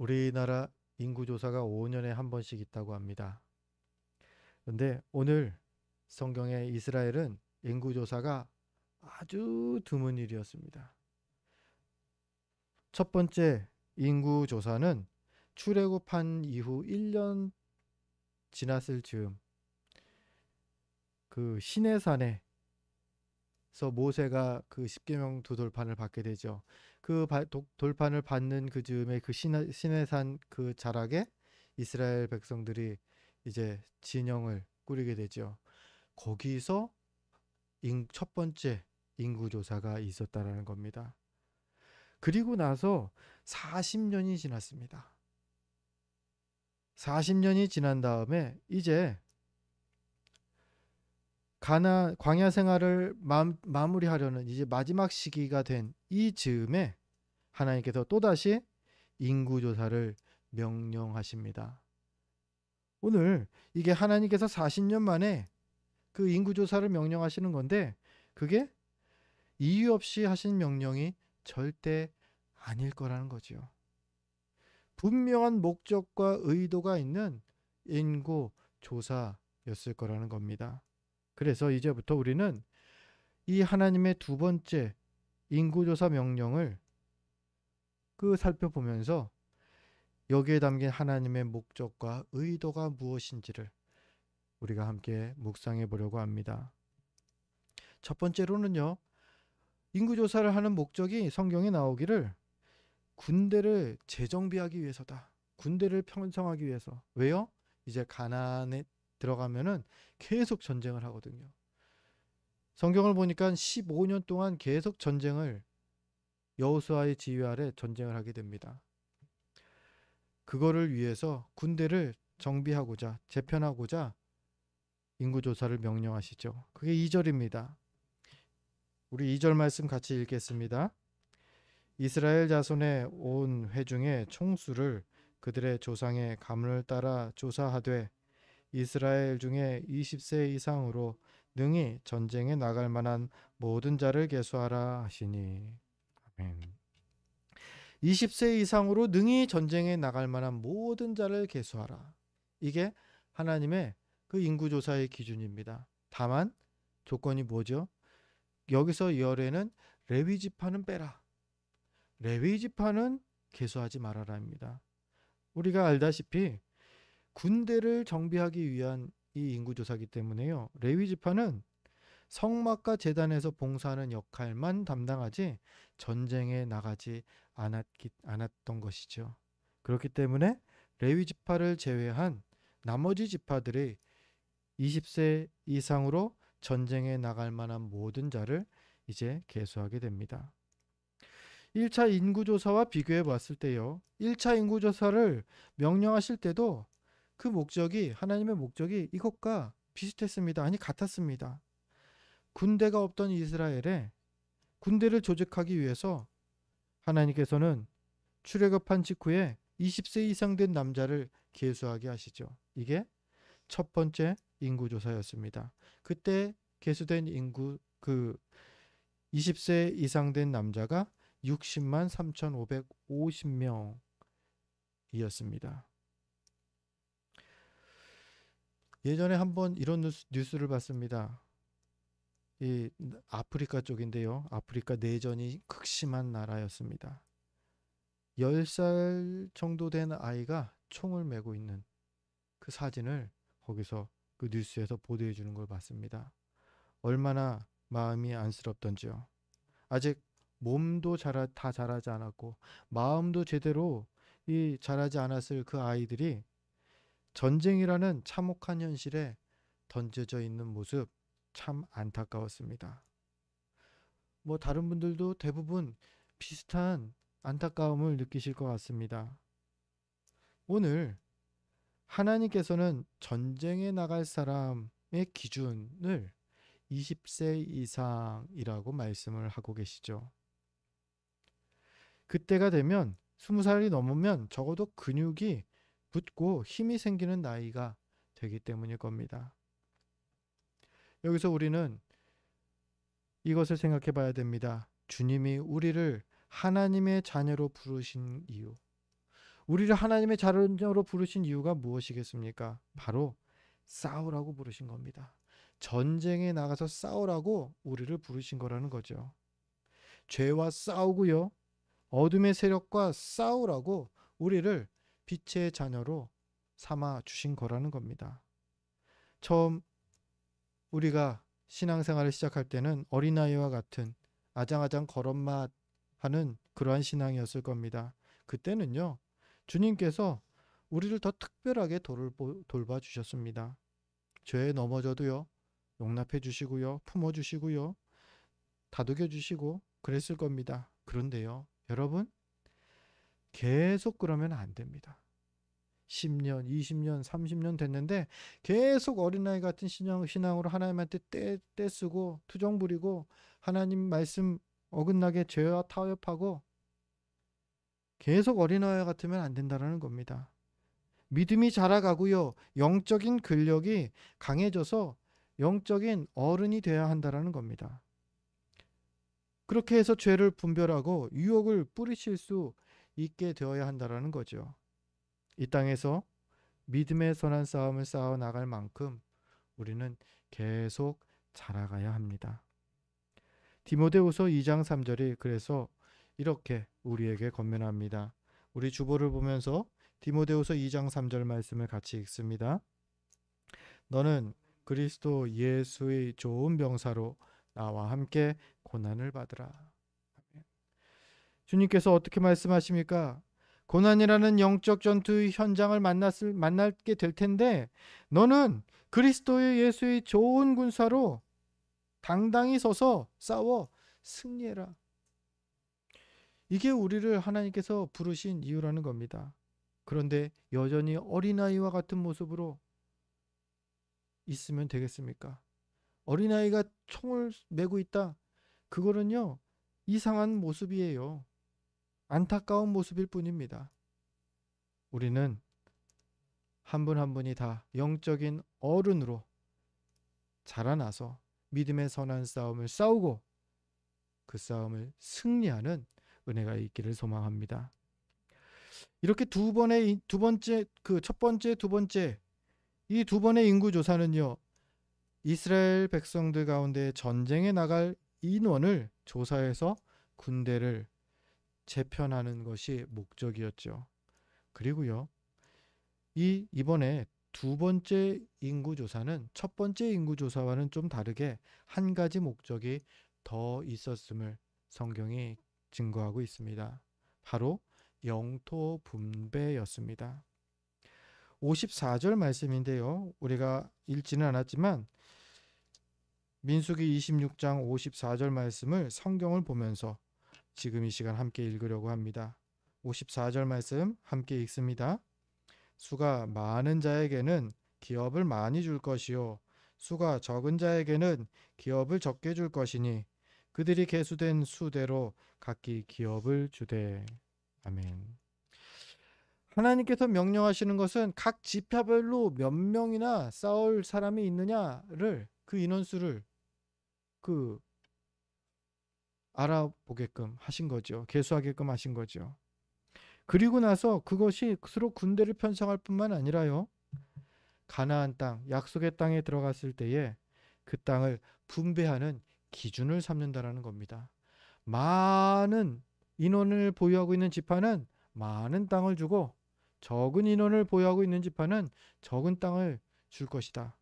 우리나라 인구조사가 5년에 한 번씩 있다고 합니다. 그런데 오늘 성경의 이스라엘은 인구조사가 아주 드문 일이었습니다. 첫 번째 인구조사는 출애굽한 이후 1년 지났을 즈음 그 시내산에서 모세가 그 십계명 두 돌판을 받게 되죠. 그 돌판을 받는 그 즈음에 그 시내산 그 자락에 이스라엘 백성들이 이제 진영을 꾸리게 되죠. 거기서 첫 번째 인구조사가 있었다라는 겁니다. 그리고 나서 40년이 지났습니다. 40년이 지난 다음에 이제 광야 생활을 마무리하려는 이제 마지막 시기가 된 이 즈음에 하나님께서 또다시 인구조사를 명령하십니다. 오늘 이게 하나님께서 40년 만에 그 인구조사를 명령하시는 건데 그게 이유 없이 하신 명령이 절대 아닐 거라는 거죠. 분명한 목적과 의도가 있는 인구조사였을 거라는 겁니다. 그래서 이제부터 우리는 이 하나님의 두 번째 인구조사 명령을 살펴보면서 여기에 담긴 하나님의 목적과 의도가 무엇인지를 우리가 함께 묵상해 보려고 합니다. 첫 번째로는요, 인구조사를 하는 목적이 성경에 나오기를 군대를 재정비하기 위해서다. 군대를 편성하기 위해서. 왜요? 이제 가나안에 들어가면은 계속 전쟁을 하거든요. 성경을 보니까 15년 동안 계속 전쟁을 여호수아의 지휘 아래 전쟁을 하게 됩니다. 그거를 위해서 군대를 정비하고자 재편하고자 인구조사를 명령하시죠. 그게 2절입니다. 우리 2절 말씀 같이 읽겠습니다. 이스라엘 자손의 온 회중의 총수를 그들의 조상의 가문을 따라 조사하되 이스라엘 중에 20세 이상으로 능히 전쟁에 나갈 만한 모든 자를 계수하라 하시니. 아멘. 20세 이상으로 능히 전쟁에 나갈 만한 모든 자를 계수하라. 이게 하나님의 그 인구조사의 기준입니다. 다만 조건이 뭐죠? 여기서 열에는 레위 지파는 빼라. 레위 지파는 계수하지 말아라입니다. 우리가 알다시피 군대를 정비하기 위한 이 인구조사기 때문에요. 레위 지파는 성막과 제단에서 봉사하는 역할만 담당하지 전쟁에 나가지 않았던 것이죠. 그렇기 때문에 레위 지파를 제외한 나머지 지파들이 20세 이상으로 전쟁에 나갈 만한 모든 자를 이제 계수하게 됩니다. 1차 인구조사와 비교해 봤을 때요. 1차 인구조사를 명령하실 때도 그 목적이 하나님의 목적이 이것과 비슷했습니다. 아니 같았습니다. 군대가 없던 이스라엘에 군대를 조직하기 위해서 하나님께서는 출애굽한 직후에 20세 이상 된 남자를 계수하게 하시죠. 이게 첫 번째 인구조사였습니다. 그때 계수된 인구 20세 이상 된 남자가 60만 3,550명이었습니다. 예전에 한번 이런 뉴스를 봤습니다. 이 아프리카 쪽인데요. 아프리카 내전이 극심한 나라였습니다. 10살 정도 된 아이가 총을 메고 있는 그 사진을 거기서 그 뉴스에서 보도해 주는 걸 봤습니다. 얼마나 마음이 안쓰럽던지요. 아직 몸도 다 자라지 않았고 마음도 제대로 자라지 않았을 그 아이들이 전쟁이라는 참혹한 현실에 던져져 있는 모습 참 안타까웠습니다. 뭐 다른 분들도 대부분 비슷한 안타까움을 느끼실 것 같습니다. 오늘 하나님께서는 전쟁에 나갈 사람의 기준을 20세 이상이라고 말씀을 하고 계시죠. 그때가 되면 20살이 넘으면 적어도 근육이 붙고 힘이 생기는 나이가 되기 때문일 겁니다. 여기서 우리는 이것을 생각해 봐야 됩니다. 주님이 우리를 하나님의 자녀로 부르신 이유. 우리를 하나님의 자녀로 부르신 이유가 무엇이겠습니까? 바로 싸우라고 부르신 겁니다. 전쟁에 나가서 싸우라고 우리를 부르신 거라는 거죠. 죄와 싸우고요. 어둠의 세력과 싸우라고 우리를 빛의 자녀로 삼아 주신 거라는 겁니다. 처음 우리가 신앙생활을 시작할 때는 어린아이와 같은 아장아장 걸음마 하는 그러한 신앙이었을 겁니다. 그때는요, 주님께서 우리를 더 특별하게 돌봐 주셨습니다. 죄에 넘어져도요, 용납해 주시고요, 품어 주시고요, 다독여 주시고 그랬을 겁니다. 그런데요, 여러분, 계속 그러면 안 됩니다. 10년, 20년, 30년 됐는데 계속 어린아이 같은 신앙으로 하나님한테 떼쓰고 투정 부리고 하나님 말씀 어긋나게 죄와 타협하고 계속 어린아이 같으면 안 된다는 겁니다. 믿음이 자라가고요. 영적인 근력이 강해져서 영적인 어른이 돼야 한다는 겁니다. 그렇게 해서 죄를 분별하고 유혹을 뿌리칠 수 있게 되어야 한다는 거죠. 이 땅에서 믿음의 선한 싸움을 싸워 나갈 만큼 우리는 계속 자라가야 합니다. 디모데후서 2장 3절이 그래서 이렇게 우리에게 권면합니다. 우리 주보를 보면서 디모데후서 2장 3절 말씀을 같이 읽습니다. 너는 그리스도 예수의 좋은 병사로 나와 함께 고난을 받으라. 주님께서 어떻게 말씀하십니까? 고난이라는 영적 전투의 현장을 만나게 될 텐데 너는 그리스도의 예수의 좋은 군사로 당당히 서서 싸워 승리해라. 이게 우리를 하나님께서 부르신 이유라는 겁니다. 그런데 여전히 어린아이와 같은 모습으로 있으면 되겠습니까? 어린아이가 총을 메고 있다. 그거는요, 이상한 모습이에요. 안타까운 모습일 뿐입니다. 우리는 한 분 한 분이 다 영적인 어른으로 자라나서 믿음의 선한 싸움을 싸우고 그 싸움을 승리하는 은혜가 있기를 소망합니다. 이렇게 첫 번째, 두 번째 이 두 번의 인구 조사는요. 이스라엘 백성들 가운데 전쟁에 나갈 인원을 조사해서 군대를 재편하는 것이 목적이었죠. 그리고요. 이번에 두 번째 인구 조사는 첫 번째 인구 조사와는 좀 다르게 한 가지 목적이 더 있었음을 성경이 증거하고 있습니다. 바로 영토 분배였습니다. 54절 말씀인데요. 우리가 읽지는 않았지만 민수기 26장 54절 말씀을 성경을 보면서 지금 이 시간 함께 읽으려고 합니다. 54절 말씀 함께 읽습니다. 수가 많은 자에게는 기업을 많이 줄 것이요 수가 적은 자에게는 기업을 적게 줄 것이니 그들이 계수된 수대로 각기 기업을 주되. 아멘. 하나님께서 명령하시는 것은 각 지파별로 몇 명이나 싸울 사람이 있느냐를 그 인원수를 알아보게끔 하신 거죠. 계수하게끔 하신 거죠. 그리고 나서 그것이 서로 군대를 편성할 뿐만 아니라요. 가나안 땅, 약속의 땅에 들어갔을 때에 그 땅을 분배하는 기준을 삼는다라는 겁니다. 많은 인원을 보유하고 있는 지파는 많은 땅을 주고 적은 인원을 보유하고 있는 지파는 적은 땅을 줄 것이다.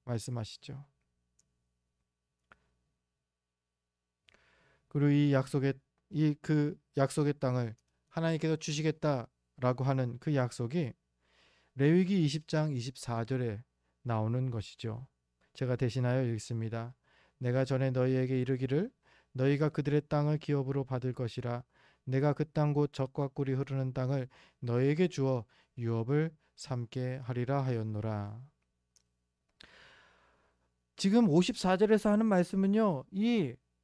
말씀하시죠. 그리고 그 약속의 땅을 하나님께서 주시겠다라고 하는 그 약속이 레위기 20장 24절에 나오는 것이죠. 제가 대신하여 읽습니다. 내가 전에 너희에게 이르기를 너희가 그들의 땅을 기업으로 받을 것이라. 내가 그 땅 곧 젖과 꿀이 흐르는 땅을 너희에게 주어 유업을 삼게 하리라 하였노라. 지금 54절에서 하는 말씀은요.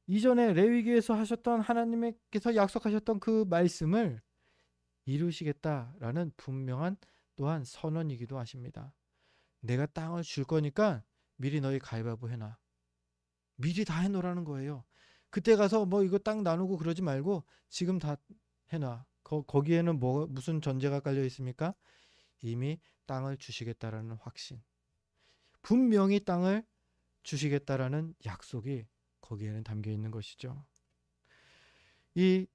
이전에 레위기에서 하셨던 하나님께서 약속하셨던 그 말씀을 이루시겠다라는 분명한 또한 선언이기도 하십니다. 내가 땅을 줄 거니까 미리 너희 가위바위보 해놔. 미리 다 해놓으라는 거예요. 그때 가서 뭐 이거 땅 나누고 그러지 말고 지금 다 해놔. 거기에는 무슨 전제가 깔려 있습니까? 이미 땅을 주시겠다라는 확신. 분명히 땅을 주시겠다라는 약속이 거기에는 담겨 있는 것이죠. 이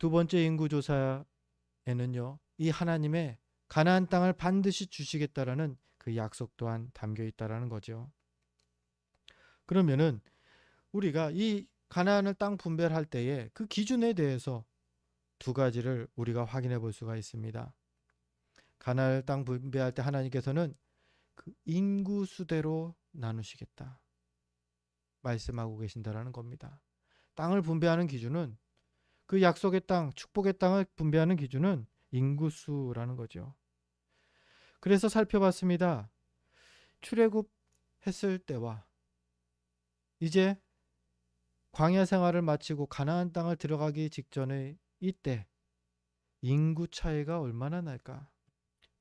두 번째 인구조사에는요, 이 하나님의 가나안 땅을 반드시 주시겠다라는 그 약속 또한 담겨 있다라는 거죠. 그러면은 우리가 이 가나안을 땅 분배할 때에 그 기준에 대해서 두 가지를 우리가 확인해 볼 수가 있습니다. 가나안 땅 분배할 때 하나님께서는 그 인구 수대로 나누시겠다 말씀하고 계신다라는 겁니다. 땅을 분배하는 기준은 그 약속의 땅, 축복의 땅을 분배하는 기준은 인구수라는 거죠. 그래서 살펴봤습니다. 출애굽했을 때와 이제 광야 생활을 마치고 가나안 땅을 들어가기 직전의 이때 인구 차이가 얼마나 날까?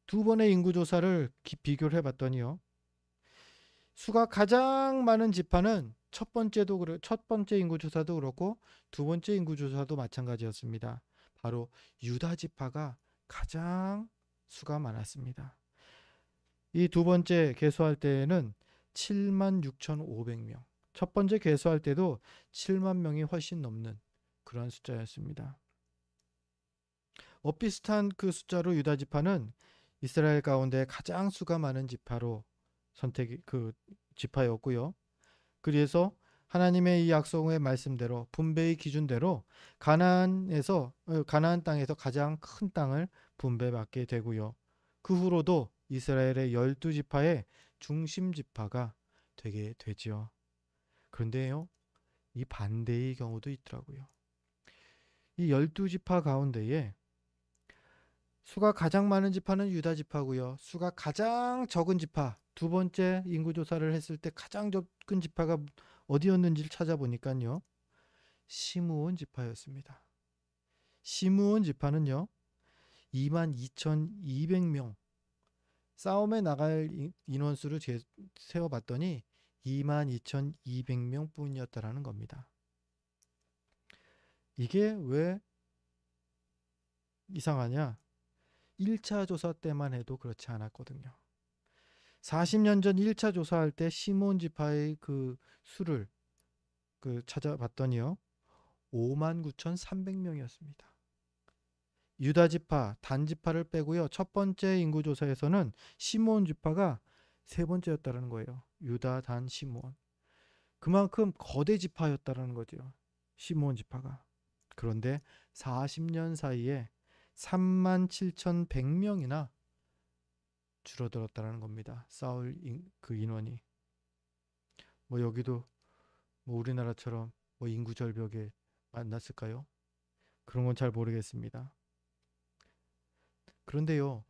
두 번의 인구 조사를 비교를 해봤더니요. 수가 가장 많은 지파는 첫 번째 인구 조사도 그렇고 두 번째 인구 조사도 마찬가지였습니다. 바로 유다 지파가 가장 수가 많았습니다. 이 두 번째 계수할 때에는 76,500명. 첫 번째 계수할 때도 7만 명이 훨씬 넘는 그런 숫자였습니다. 비슷한 그 숫자로 유다 지파는 이스라엘 가운데 가장 수가 많은 지파로 그 지파였고요. 그래서 하나님의 이 약속의 말씀대로 분배의 기준대로 가나안 땅에서 가장 큰 땅을 분배받게 되고요. 그 후로도 이스라엘의 12지파의 중심 지파가 되게 되지요. 그런데요, 이 반대의 경우도 있더라고요. 이 12지파 가운데에 수가 가장 많은 지파는 유다 지파고요. 수가 가장 적은 지파, 두 번째 인구 조사를 했을 때 가장 적은 지파가 어디였는지를 찾아보니까요. 시므온 지파였습니다. 시므온 지파는요. 22,200명. 싸움에 나갈 인원수를 세어봤더니 22,200명 뿐이었다라는 겁니다. 이게 왜 이상하냐? 1차 조사 때만 해도 그렇지 않았거든요. 40년 전 1차 조사할 때 시몬 지파의 그 수를 찾아봤더니요. 59,300명이었습니다. 유다 지파, 단 지파를 빼고요. 첫 번째 인구 조사에서는 시몬 지파가 세 번째였다는 거예요. 유다, 단, 시몬. 그만큼 거대 지파였다는 거죠. 시몬 지파가. 그런데 40년 사이에 37,100명이나 줄어들었다는 겁니다. 싸울 그 인원이. 여기도 우리나라처럼 인구 절벽에 만났을까요? 그런 건 잘 모르겠습니다. 그런데요,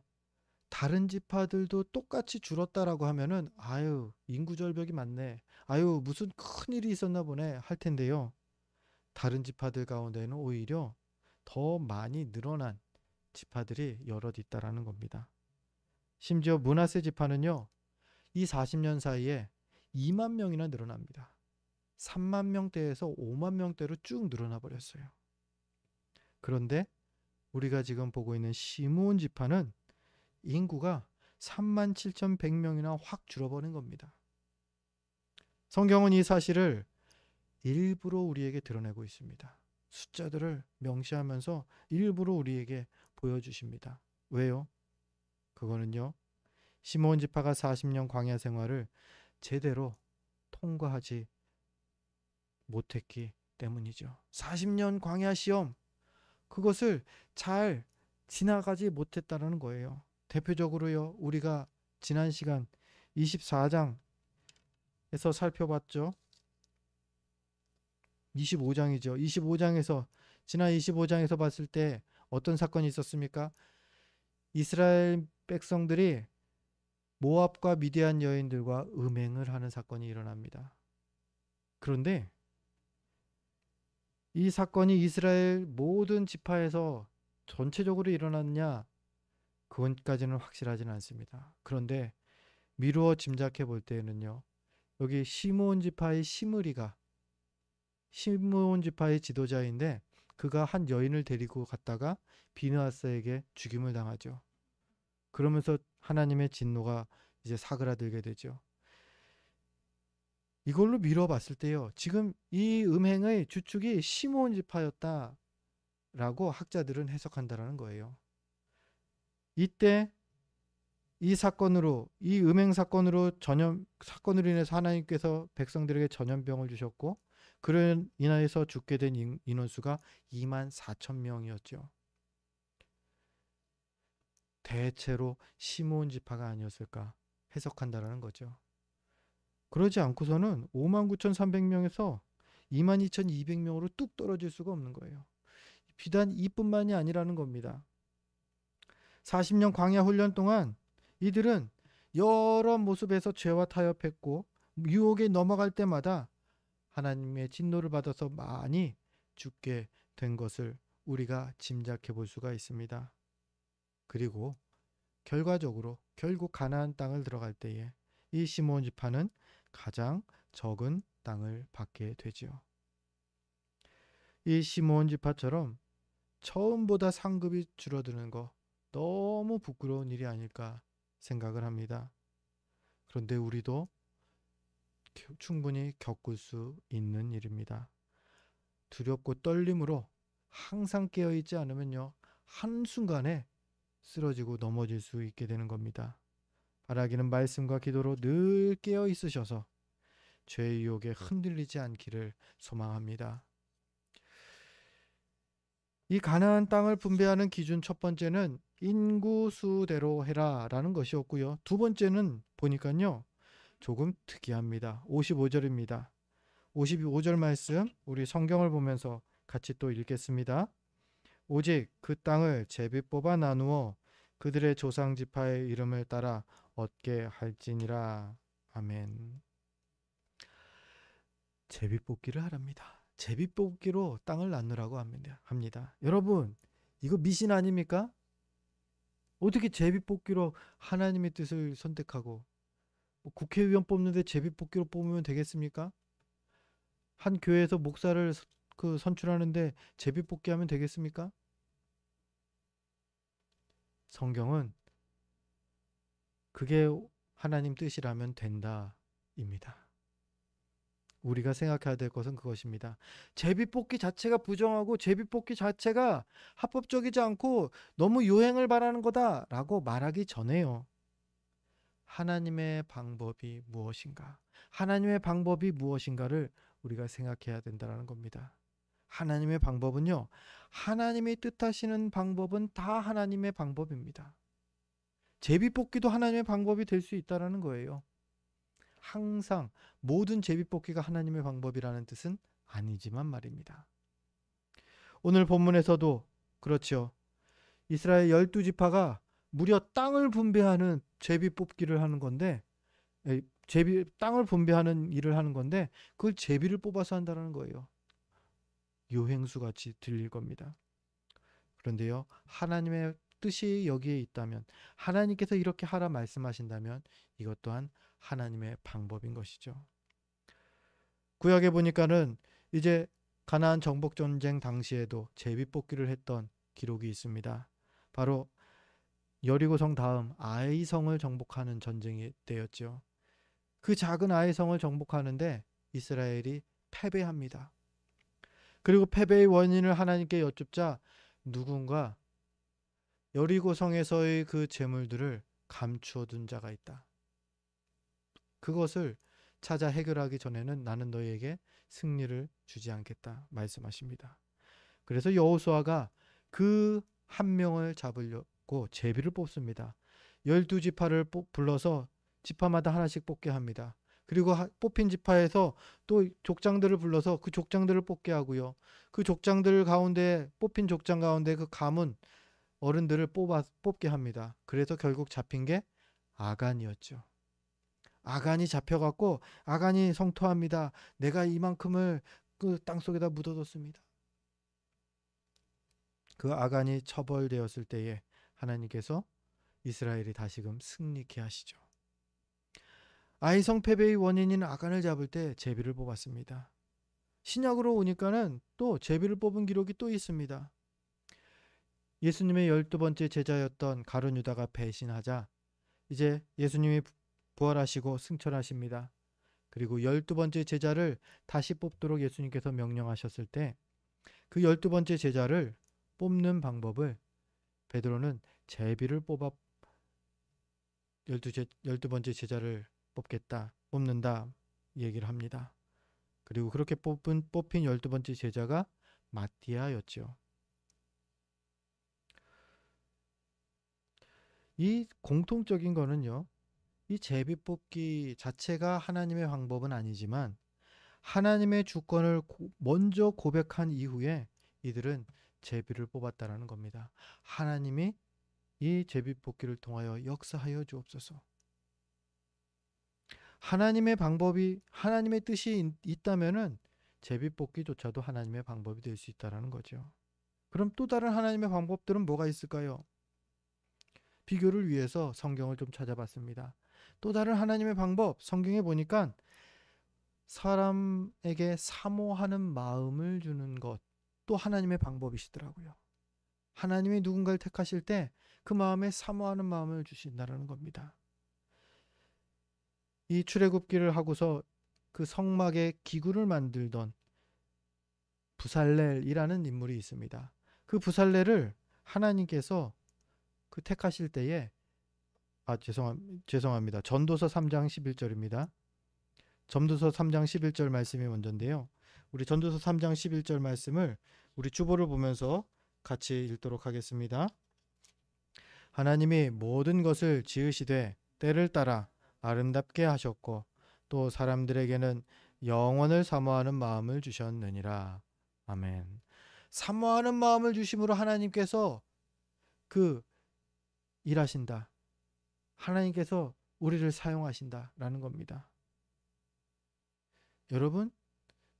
다른 지파들도 똑같이 줄었다라고 하면은 인구 절벽이 많네. 무슨 큰 일이 있었나 보네 할 텐데요. 다른 지파들 가운데는 오히려 더 많이 늘어난 지파들이 여럿 있다라는 겁니다. 심지어 므낫세 지파는요. 이 40년 사이에 2만 명이나 늘어납니다. 3만 명대에서 5만 명대로 쭉 늘어나 버렸어요. 그런데 우리가 지금 보고 있는 시므온 지파는 인구가 37,100명이나 확 줄어버린 겁니다. 성경은 이 사실을 일부러 우리에게 드러내고 있습니다. 숫자들을 명시하면서 일부러 우리에게 보여주십니다. 왜요? 그거는요. 시므온 지파가 40년 광야 생활을 제대로 통과하지 못했기 때문이죠. 40년 광야 시험, 그것을 잘 지나가지 못했다는 거예요. 대표적으로요. 우리가 지난 시간 24장에서 살펴봤죠. 25장이죠. 25장에서 지난 25장에서 봤을 때 어떤 사건이 있었습니까? 이스라엘 백성들이 모압과 미디안 여인들과 음행을 하는 사건이 일어납니다. 그런데 이 사건이 이스라엘 모든 지파에서 전체적으로 일어났냐? 그건까지는 확실하지는 않습니다. 그런데 미루어 짐작해 볼 때는요. 여기 시므온 지파의 시므리가 시므온 지파의 지도자인데 그가 한 여인을 데리고 갔다가 비느하스에게 죽임을 당하죠. 그러면서 하나님의 진노가 이제 사그라들게 되죠. 이걸로 미뤄봤을 때요. 지금 이 음행의 주축이 시므온 지파였다라고 학자들은 해석한다라는 거예요. 이때 이 음행 사건으로 사건으로 인해서 하나님께서 백성들에게 전염병을 주셨고, 그로 인하여서 죽게 된 인원수가 2만 4천 명이었죠. 대체로 시므온 지파가 아니었을까 해석한다라는 거죠. 그러지 않고서는 59,300명에서 22,200명으로 뚝 떨어질 수가 없는 거예요. 비단 이뿐만이 아니라는 겁니다. 40년 광야 훈련 동안 이들은 여러 모습에서 죄와 타협했고 유혹에 넘어갈 때마다 하나님의 진노를 받아서 많이 죽게 된 것을 우리가 짐작해 볼 수가 있습니다. 그리고 결과적으로 결국 가나안 땅을 들어갈 때에 이 시므온 지파는 가장 적은 땅을 받게 되지요. 이 시므온 지파처럼 처음보다 상급이 줄어드는 거 너무 부끄러운 일이 아닐까 생각을 합니다. 그런데 우리도 충분히 겪을 수 있는 일입니다. 두렵고 떨림으로 항상 깨어있지 않으면요, 한순간에 쓰러지고 넘어질 수 있게 되는 겁니다. 바라기는 말씀과 기도로 늘 깨어 있으셔서 죄의 유혹에 흔들리지 않기를 소망합니다. 이 가나안 땅을 분배하는 기준 첫 번째는 인구수대로 해라라는 것이었고요. 두 번째는 보니까요, 조금 특이합니다. 55절입니다. 55절 말씀 우리 성경을 보면서 같이 또 읽겠습니다. 오직 그 땅을 제비 뽑아 나누어 그들의 조상 지파의 이름을 따라 얻게 할지니라. 아멘. 제비 뽑기를 하랍니다. 제비 뽑기로 땅을 나누라고 합니다. 여러분, 이거 미신 아닙니까? 어떻게 제비 뽑기로 하나님의 뜻을 선택하고, 국회의원 뽑는데 제비 뽑기로 뽑으면 되겠습니까? 한 교회에서 목사를 선출하는데 제비 뽑기 하면 되겠습니까? 성경은 그게 하나님 뜻이라면 된다입니다. 우리가 생각해야 될 것은 그것입니다. 제비뽑기 자체가 부정하고 제비뽑기 자체가 합법적이지 않고 너무 유행을 바라는 거다라고 말하기 전에요, 하나님의 방법이 무엇인가? 하나님의 방법이 무엇인가를 우리가 생각해야 된다는 겁니다. 하나님의 방법은요, 하나님이 뜻하시는 방법은 다 하나님의 방법입니다. 제비뽑기도 하나님의 방법이 될 수 있다는 거예요. 항상 모든 제비뽑기가 하나님의 방법이라는 뜻은 아니지만 말입니다. 오늘 본문에서도 그렇죠. 이스라엘 12지파가 무려 땅을 분배하는 제비뽑기를 하는 건데, 땅을 분배하는 일을 하는 건데 그걸 제비를 뽑아서 한다는 거예요. 요행수 같이 들릴 겁니다. 그런데요, 하나님의 뜻이 여기에 있다면, 하나님께서 이렇게 하라 말씀하신다면 이것 또한 하나님의 방법인 것이죠. 구약에 보니까는 이제 가나안 정복 전쟁 당시에도 제비뽑기를 했던 기록이 있습니다. 바로 여리고성 다음 아이성을 정복하는 전쟁이 때였죠. 그 작은 아이성을 정복하는데 이스라엘이 패배합니다. 그리고 패배의 원인을 하나님께 여쭙자 누군가 여리고성에서의 그 재물들을 감추어 둔 자가 있다. 그것을 찾아 해결하기 전에는 나는 너희에게 승리를 주지 않겠다 말씀하십니다. 그래서 여호수아가 그 한 명을 잡으려고 제비를 뽑습니다. 12지파를 불러서 지파마다 하나씩 뽑게 합니다. 그리고 뽑힌 지파에서 또 족장들을 불러서 그 족장들을 뽑게 하고요. 그 족장들 가운데, 뽑힌 족장 가운데 그 가문 어른들을 뽑게 합니다. 그래서 결국 잡힌 게 아간이었죠. 아간이 잡혀갖고 아간이 성토합니다. 내가 이만큼을 그 땅속에다 묻어뒀습니다. 그 아간이 처벌되었을 때에 하나님께서 이스라엘이 다시금 승리케 하시죠. 아이성 패배의 원인인 아간을 잡을 때 제비를 뽑았습니다. 신약으로 오니까는 또 제비를 뽑은 기록이 또 있습니다. 예수님의 12번째 제자였던 가룟 유다가 배신하자 이제 예수님이 부활하시고 승천하십니다. 그리고 12번째 제자를 다시 뽑도록 예수님께서 명령하셨을 때 그 12번째 제자를 뽑는 방법을 베드로는 제비를 뽑아 12번째 제자를 뽑는다 얘기를 합니다. 그리고 그렇게 뽑힌 12번째 제자가 마띠아였죠. 이 공통적인 거는요. 이 제비 뽑기 자체가 하나님의 방법은 아니지만 하나님의 주권을 먼저 고백한 이후에 이들은 제비를 뽑았다라는 겁니다. 하나님이 이 제비 뽑기를 통하여 역사하여 주옵소서. 하나님의 방법이 하나님의 뜻이 있다면은 제비 뽑기조차도 하나님의 방법이 될 수 있다라는 거죠. 그럼 또 다른 하나님의 방법들은 뭐가 있을까요? 비교를 위해서 성경을 좀 찾아봤습니다. 또 다른 하나님의 방법, 성경에 보니까 사람에게 사모하는 마음을 주는 것, 또 하나님의 방법이시더라고요. 하나님이 누군가를 택하실 때 그 마음에 사모하는 마음을 주신다는 겁니다. 이 출애굽기를 하고서 그 성막에 기구를 만들던 부살렐이라는 인물이 있습니다. 그 부살렐을 하나님께서 그 택하실 때에 죄송합니다. 전도서 3장 11절입니다. 전도서 3장 11절 말씀이 먼저인데요. 우리 전도서 3장 11절 말씀을 우리 주보를 보면서 같이 읽도록 하겠습니다. 하나님이 모든 것을 지으시되 때를 따라 아름답게 하셨고 또 사람들에게는 영원을 사모하는 마음을 주셨느니라. 아멘. 사모하는 마음을 주심으로 하나님께서 그 일하신다. 하나님께서 우리를 사용하신다라는 겁니다. 여러분,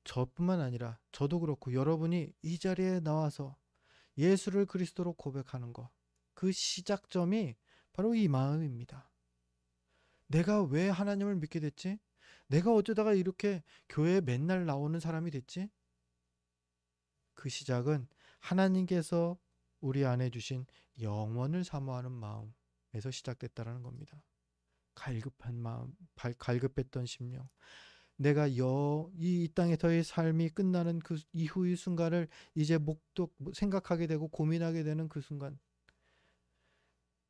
저뿐만 아니라 저도 그렇고 여러분이 이 자리에 나와서 예수를 그리스도로 고백하는 것, 그 시작점이 바로 이 마음입니다. 내가 왜 하나님을 믿게 됐지? 내가 어쩌다가 이렇게 교회에 맨날 나오는 사람이 됐지? 그 시작은 하나님께서 우리 안에 주신 영원을 사모하는 마음에서 시작됐다라는 겁니다. 갈급한 마음, 갈급했던 심령. 내가 이 땅에서의 삶이 끝나는 그 이후의 순간을 이제 생각하게 되고 고민하게 되는 그 순간.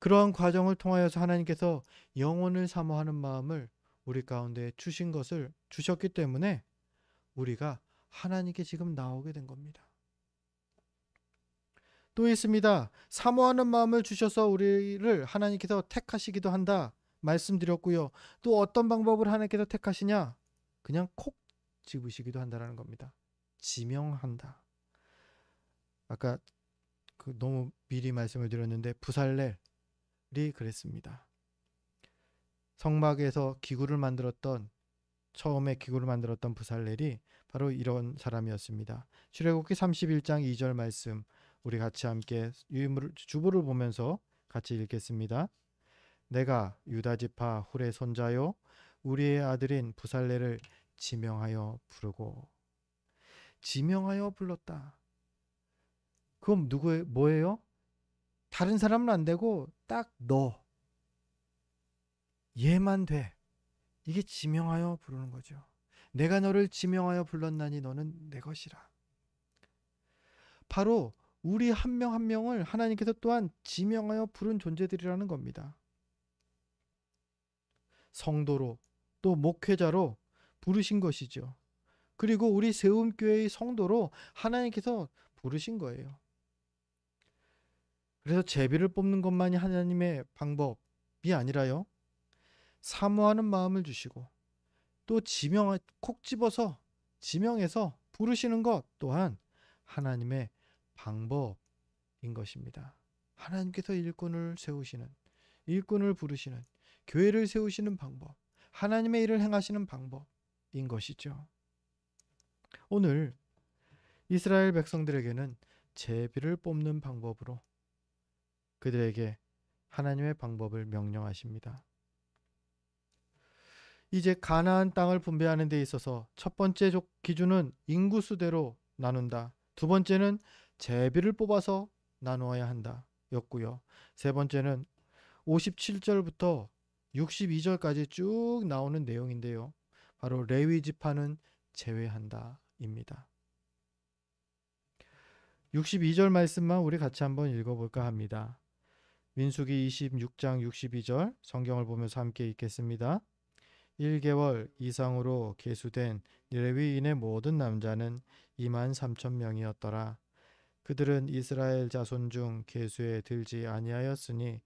그러한 과정을 통하여서 하나님께서 영혼을 사모하는 마음을 우리 가운데 주셨기 때문에 우리가 하나님께 지금 나오게 된 겁니다. 또 있습니다. 사모하는 마음을 주셔서 우리를 하나님께서 택하시기도 한다 말씀드렸고요. 또 어떤 방법을 하나님께서 택하시냐? 그냥 콕 집으시기도 한다라는 겁니다. 지명한다. 아까 너무 미리 말씀을 드렸는데 부살렐이 그랬습니다. 성막에서 처음에 기구를 만들었던 부살렐이 바로 이런 사람이었습니다. 출애굽기 31장 2절 말씀 우리 같이 함께 주보를 보면서 같이 읽겠습니다. 내가 유다 지파 훌의 손자요 우리의 아들인 부살렐을 지명하여 부르고. 지명하여 불렀다. 그럼 뭐예요? 다른 사람은 안 되고 딱 너, 얘만 돼. 이게 지명하여 부르는 거죠. 내가 너를 지명하여 불렀나니 너는 내 것이라. 바로 우리 한 명 한 명을 하나님께서 또한 지명하여 부른 존재들이라는 겁니다. 성도로 또 목회자로 부르신 것이죠. 그리고 우리 세움교회의 성도로 하나님께서 부르신 거예요. 그래서 제비를 뽑는 것만이 하나님의 방법이 아니라요. 사모하는 마음을 주시고 또 콕 집어서 지명해서 부르시는 것 또한 하나님의 방법인 것입니다. 하나님께서 일꾼을 부르시는, 교회를 세우시는 방법, 하나님의 일을 행하시는 방법인 것이죠. 오늘 이스라엘 백성들에게는 제비를 뽑는 방법으로 그들에게 하나님의 방법을 명령하십니다. 이제 가나안 땅을 분배하는 데 있어서 첫 번째 기준은 인구수대로 나눈다. 두 번째는 제비를 뽑아서 나누어야 한다. 였고요. 세 번째는 57절부터 62절까지 쭉 나오는 내용인데요. 바로 레위 지파는 제외한다 입니다. 62절 말씀만 우리 같이 한번 읽어볼까 합니다. 민수기 26장 62절 성경을 보면서 함께 읽겠습니다. 1개월 이상으로 계수된 레위인의 모든 남자는 2만 3천 명이었더라. 그들은 이스라엘 자손 중 계수에 들지 아니하였으니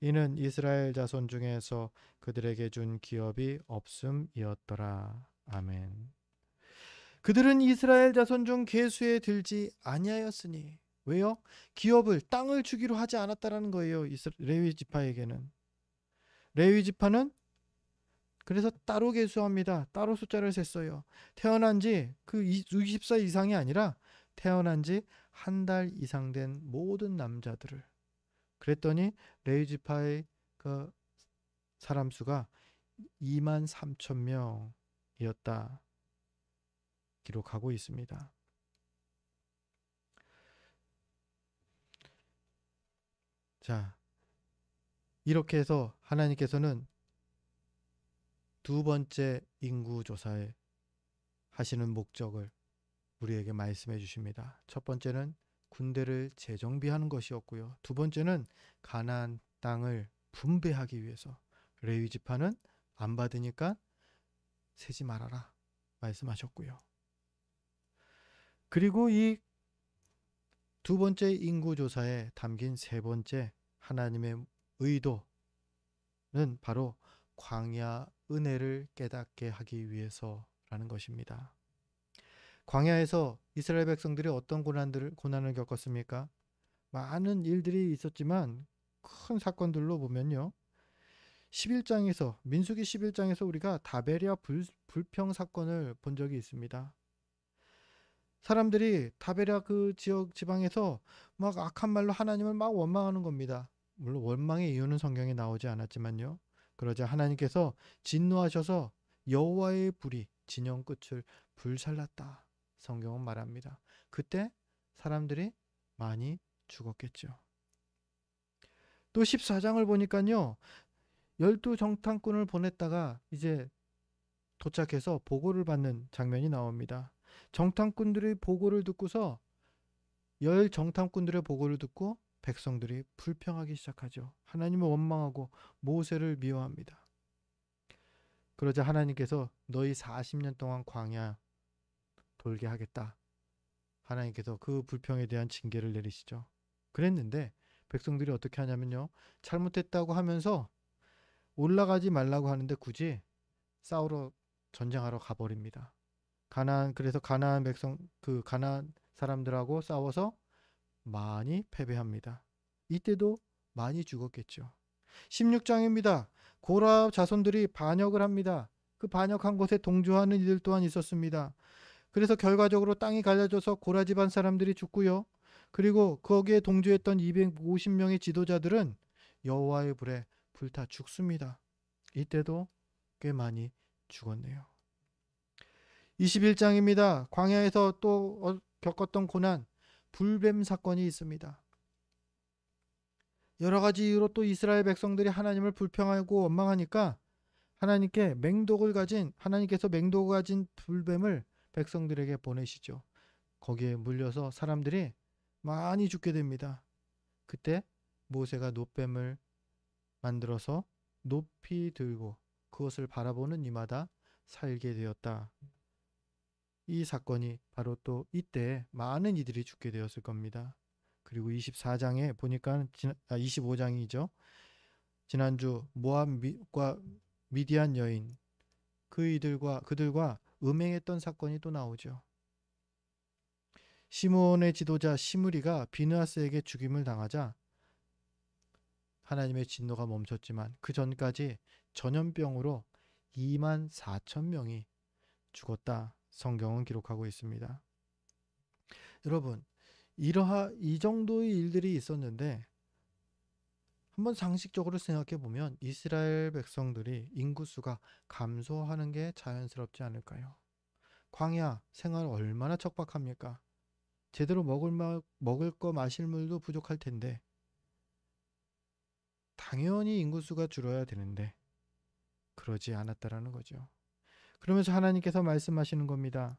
이는 이스라엘 자손 중에서 그들에게 준 기업이 없음이었더라. 아멘. 그들은 이스라엘 자손 중 계수에 들지 아니하였으니 왜요? 기업을 땅을 주기로 하지 않았다라는 거예요. 레위 지파에게는. 레위 지파는 그래서 따로 계수합니다. 따로 숫자를 셌어요. 태어난 지 그 60살 이상이 아니라 태어난 지 한 달 이상 된 모든 남자들을. 그랬더니 레위 지파의 그 사람 수가 2만 3천 명이었다. 기록하고 있습니다. 자, 이렇게 해서 하나님께서는 두 번째 인구 조사에 하시는 목적을 우리에게 말씀해 주십니다. 첫 번째는 군대를 재정비하는 것이었고요. 두 번째는 가나안 땅을 분배하기 위해서. 레위 지파는 안 받으니까 세지 말아라 말씀하셨고요. 그리고 이 두 번째 인구 조사에 담긴 세 번째 하나님의 의도는 바로 광야 은혜를 깨닫게 하기 위해서라는 것입니다. 광야에서 이스라엘 백성들이 어떤 고난을 겪었습니까? 많은 일들이 있었지만 큰 사건들로 보면요. 11장에서 민수기 11장에서 우리가 다베리아 불평 사건을 본 적이 있습니다. 사람들이 다베리아 그 지역 지방에서 막 악한 말로 하나님을 막 원망하는 겁니다. 물론 원망의 이유는 성경에 나오지 않았지만요. 그러자 하나님께서 진노하셔서 여호와의 불이 진영 끝을 불살랐다. 성경은 말합니다. 그때 사람들이 많이 죽었겠죠. 또 14장을 보니까요. 12정탐꾼을 보냈다가 이제 도착해서 보고를 받는 장면이 나옵니다. 정탐꾼들의 보고를 듣고서 10정탐꾼들의 보고를 듣고 백성들이 불평하기 시작하죠. 하나님을 원망하고 모세를 미워합니다. 그러자 하나님께서 너희 40년 동안 광야 돌게 하겠다. 하나님께서 그 불평에 대한 징계를 내리시죠. 그랬는데 백성들이 어떻게 하냐면요. 잘못했다고 하면서 올라가지 말라고 하는데 굳이 싸우러 전쟁하러 가버립니다. 그래서 가나안 사람들하고 싸워서 많이 패배합니다. 이때도 많이 죽었겠죠. 16장입니다. 고라 자손들이 반역을 합니다. 그 반역한 것에 동조하는 이들 또한 있었습니다. 그래서 결과적으로 땅이 갈라져서 고라 집안 사람들이 죽고요. 그리고 거기에 동조했던 250명의 지도자들은 여호와의 불에 불타 죽습니다. 이때도 꽤 많이 죽었네요. 21장입니다. 광야에서 또 겪었던 고난, 불뱀 사건이 있습니다. 여러 가지 이유로 또 이스라엘 백성들이 하나님을 불평하고 원망하니까 하나님께서 맹독을 가진 불뱀을 백성들에게 보내시죠. 거기에 물려서 사람들이 많이 죽게 됩니다. 그때 모세가 놋뱀을 만들어서 높이 들고 그것을 바라보는 이마다 살게 되었다. 이 사건이 바로 또 이때 많은 이들이 죽게 되었을 겁니다. 그리고 24장에 보니까 25장이죠. 지난주 모압과 미디안 여인 그들과 음행했던 사건이 또 나오죠. 시므온의 지도자 시므리가 비느하스에게 죽임을 당하자 하나님의 진노가 멈췄지만 그 전까지 전염병으로 2만 4천 명이 죽었다. 성경은 기록하고 있습니다. 여러분, 이 정도의 일들이 있었는데 한번 상식적으로 생각해 보면 이스라엘 백성들이 인구수가 감소하는 게 자연스럽지 않을까요? 광야 생활 얼마나 척박합니까? 제대로 먹을 거 마실 물도 부족할 텐데 당연히 인구수가 줄어야 되는데 그러지 않았다라는 거죠. 그러면서 하나님께서 말씀하시는 겁니다.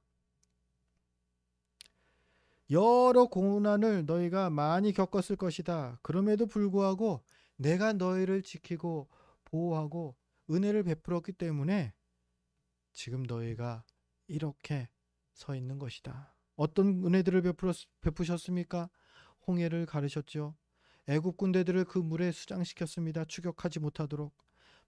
여러 고난을 너희가 많이 겪었을 것이다. 그럼에도 불구하고 내가 너희를 지키고 보호하고 은혜를 베풀었기 때문에 지금 너희가 이렇게 서 있는 것이다. 어떤 은혜들을 베푸셨습니까? 홍해를 가르셨죠. 애굽 군대들을 그 물에 수장시켰습니다. 추격하지 못하도록.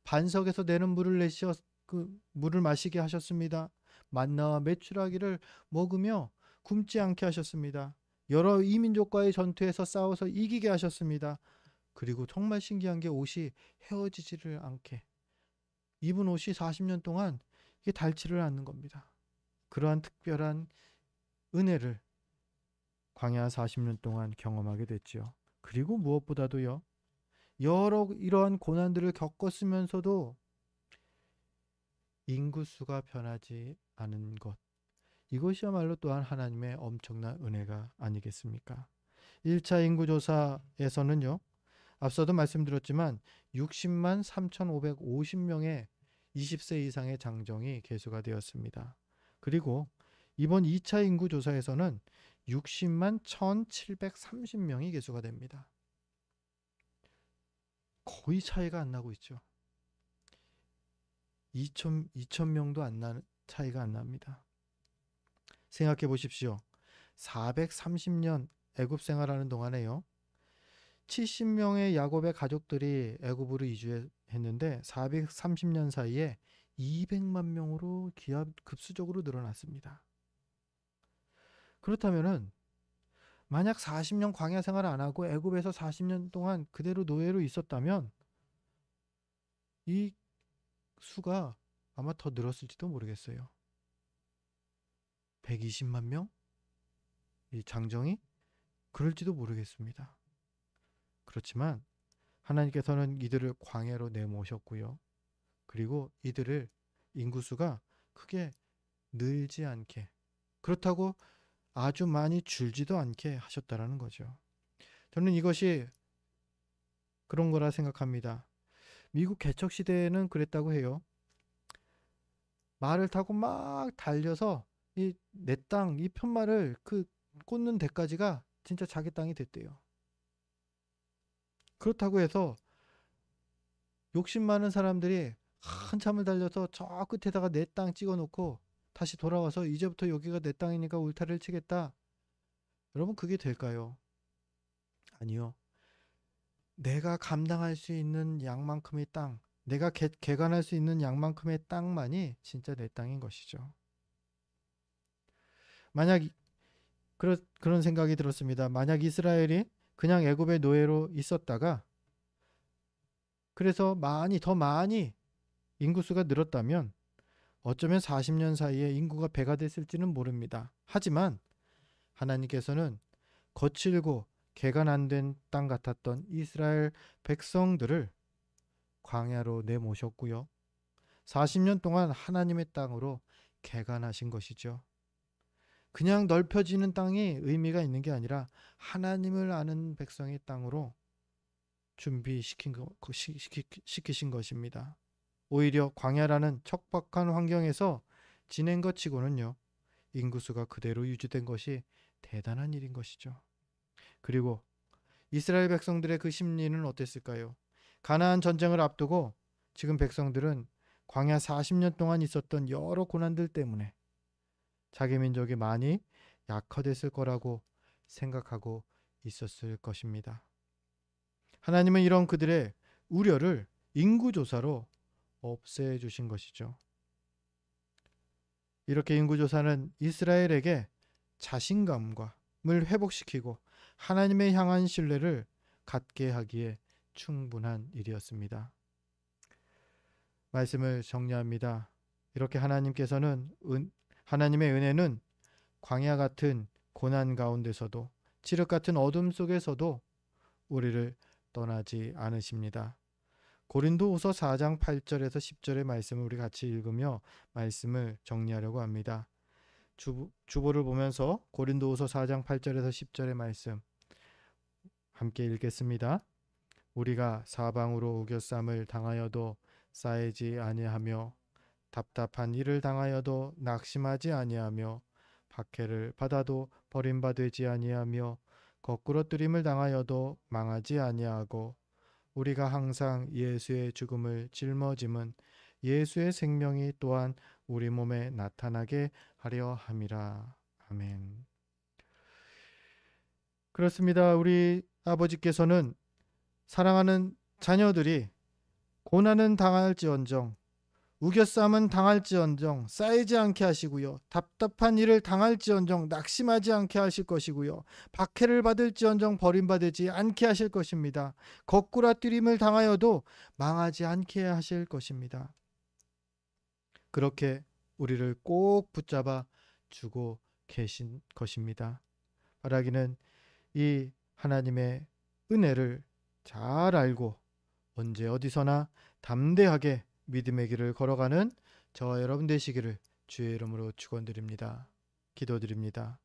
반석에서 내는 물을 내셔 그 물을 마시게 하셨습니다. 만나와 메추라기를 먹으며 굶지 않게 하셨습니다. 여러 이민족과의 전투에서 싸워서 이기게 하셨습니다. 그리고 정말 신기한 게 옷이 헤어지지를 않게 입은 옷이 40년 동안 이게 닳지를 않는 겁니다. 그러한 특별한 은혜를 광야 40년 동안 경험하게 됐지요. 그리고 무엇보다도요. 여러 이러한 고난들을 겪었으면서도 인구수가 변하지 않은 것. 이것이야말로 또한 하나님의 엄청난 은혜가 아니겠습니까? 1차 인구조사에서는요. 앞서도 말씀드렸지만 60만 3,550명의 20세 이상의 장정이 계수가 되었습니다. 그리고 이번 2차 인구조사에서는 60만 1,730명이 계수가 됩니다. 거의 차이가 안 나고 있죠. 2,000명도 차이가 안 납니다. 생각해 보십시오. 430년 애굽 생활하는 동안에요. 70명의 야곱의 가족들이 애굽으로 이주했는데 430년 사이에 200만 명으로 급수적으로 늘어났습니다. 그렇다면은 만약 40년 광야 생활을 안 하고 애굽에서 40년 동안 그대로 노예로 있었다면 이 수가 아마 더 늘었을지도 모르겠어요. 120만 명? 이 장정이? 그럴지도 모르겠습니다. 그렇지만 하나님께서는 이들을 광야로 내모셨고요. 그리고 이들을 인구수가 크게 늘지 않게, 그렇다고 아주 많이 줄지도 않게 하셨다라는 거죠. 저는 이것이 그런 거라 생각합니다. 미국 개척 시대에는 그랬다고 해요. 말을 타고 막 달려서 이 내 땅, 이 편말을 그 꽂는 데까지가 진짜 자기 땅이 됐대요. 그렇다고 해서 욕심 많은 사람들이 한참을 달려서 저 끝에다가 내 땅 찍어 놓고 다시 돌아와서 이제부터 여기가 내 땅이니까 울타리를 치겠다. 여러분 그게 될까요? 아니요. 내가 감당할 수 있는 양만큼의 땅, 내가 개간할 수 있는 양만큼의 땅만이 진짜 내 땅인 것이죠. 만약 그런 생각이 들었습니다. 만약 이스라엘이 그냥 애굽의 노예로 있었다가 그래서 더 많이 인구수가 늘었다면 어쩌면 40년 사이에 인구가 배가 됐을지는 모릅니다. 하지만 하나님께서는 거칠고 개간 안 된 땅 같았던 이스라엘 백성들을 광야로 내모셨고요. 40년 동안 하나님의 땅으로 개간하신 것이죠. 그냥 넓혀지는 땅이 의미가 있는 게 아니라 하나님을 아는 백성의 땅으로 시키신 것입니다. 오히려 광야라는 척박한 환경에서 지낸 것 치고는요. 인구수가 그대로 유지된 것이 대단한 일인 것이죠. 그리고 이스라엘 백성들의 그 심리는 어땠을까요? 가나안 전쟁을 앞두고 지금 백성들은 광야 40년 동안 있었던 여러 고난들 때문에 자기 민족이 많이 약화됐을 거라고 생각하고 있었을 것입니다. 하나님은 이런 그들의 우려를 인구조사로 없애주신 것이죠. 이렇게 인구조사는 이스라엘에게 자신감을 회복시키고 하나님의 향한 신뢰를 갖게 하기에 충분한 일이었습니다. 말씀을 정리합니다. 이렇게 하나님의 은혜는 광야 같은 고난 가운데서도 칠흑 같은 어둠 속에서도 우리를 떠나지 않으십니다. 고린도후서 4장 8절에서 10절의 말씀을 우리 같이 읽으며 말씀을 정리하려고 합니다. 주보를 보면서 고린도후서 4장 8절에서 10절의 말씀 함께 읽겠습니다. 우리가 사방으로 우겨쌈을 당하여도 쌓이지 아니하며 답답한 일을 당하여도 낙심하지 아니하며 박해를 받아도 버림받지 아니하며 거꾸러뜨림을 당하여도 망하지 아니하고 우리가 항상 예수의 죽음을 짊어짐은 예수의 생명이 또한 우리 몸에 나타나게 하려 함이라. 아멘. 그렇습니다. 우리 아버지께서는 사랑하는 자녀들이 고난은 당할지언정 우겨쌈은 당할지언정 쌓이지 않게 하시고요. 답답한 일을 당할지언정 낙심하지 않게 하실 것이고요. 박해를 받을지언정 버림받지 않게 하실 것입니다. 거꾸라뜨림을 당하여도 망하지 않게 하실 것입니다. 그렇게 우리를 꼭 붙잡아 주고 계신 것입니다. 바라기는 이 하나님의 은혜를 잘 알고 언제 어디서나 담대하게 믿음의 길을 걸어가는 저와 여러분 되시기를 주의 이름으로 축원드립니다. 기도드립니다.